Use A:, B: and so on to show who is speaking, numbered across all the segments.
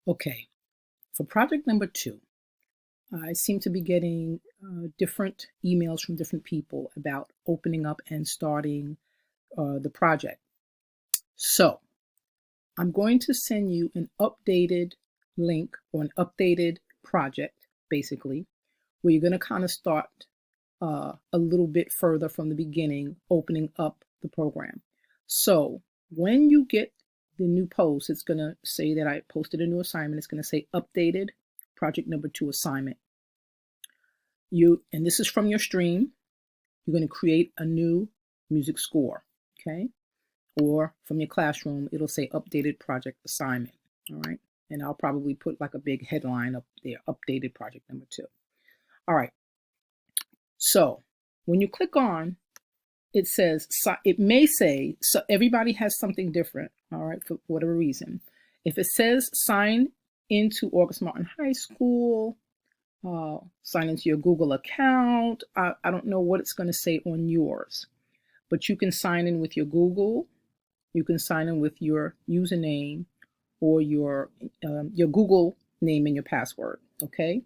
A: Okay, for project number 2, I seem to be getting different emails from different people about opening up and starting the project. So I'm going to send you an updated link or an updated project, basically, where you're going to kind of start a little bit further from the beginning, opening up the program. So when you get the new post, it's going to say that I posted a new assignment. It's going to say updated project number 2 assignment. And this is from your stream. You're going to create a new music score, okay? Or from your classroom, it'll say updated project assignment, all right? And I'll probably put like a big headline up there, updated project number 2. All right. So when you click on, it says, it may say, so everybody has something different, all right, for whatever reason. If it says sign into August Martin High School, sign into your Google account, I don't know what it's going to say on yours, but you can sign in with your Google, you can sign in with your username or your Google name and your password, okay?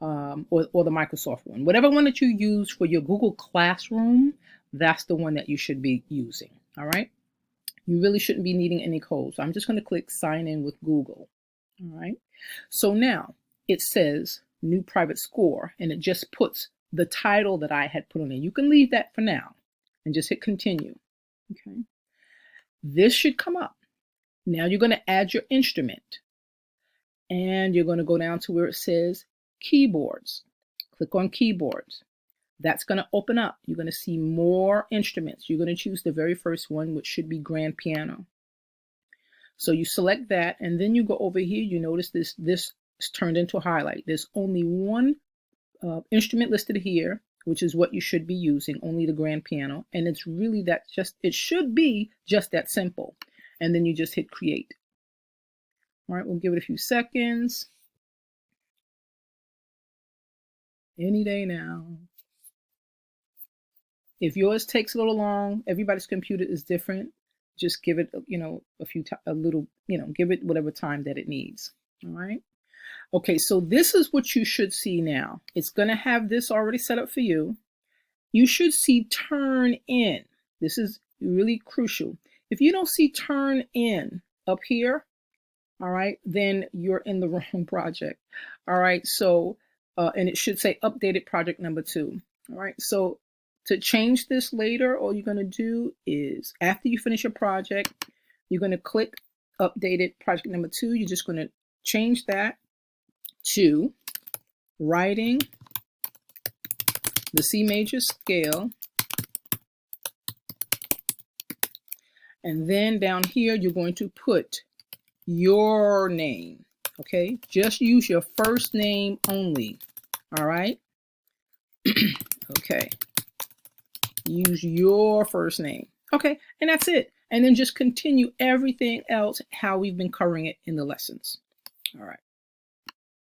A: Or the Microsoft one. Whatever one that you use for your Google Classroom, that's the one that you should be using, all right? You really shouldn't be needing any code. So I'm just going to click sign in with Google, all right? So now it says new private score, and it just puts the title that I had put on there. You can leave that for now and just hit continue, okay? This should come up. Now you're going to add your instrument, and you're going to go down to where it says keyboards. Click on keyboards. That's going to open up. You're going to see more instruments. You're going to choose the very first one, which should be grand piano. So you select that, and then you go over here. You notice this is turned into a highlight. There's only one instrument listed here, which is what you should be using, only the grand piano. And it's really it should be just that simple. And then you just hit create. All right, we'll give it a few seconds. Any day now. If yours takes a little long, everybody's computer is different. Just give it, give it whatever time that it needs. All right. Okay, so this is what you should see now. It's going to have this already set up for you. You should see turn in. This is really crucial. If you don't see turn in up here, all right, then you're in the wrong project. All right, so, and it should say updated project number 2. All right, so to change this later, all you're going to do is after you finish your project, you're going to click updated project number 2. You're just going to change that to writing the C major scale. And then down here, you're going to put your name, okay? Just use your first name only, all right? Okay. Use your first name. Okay, and that's it. And then just continue everything else how we've been covering it in the lessons. All right.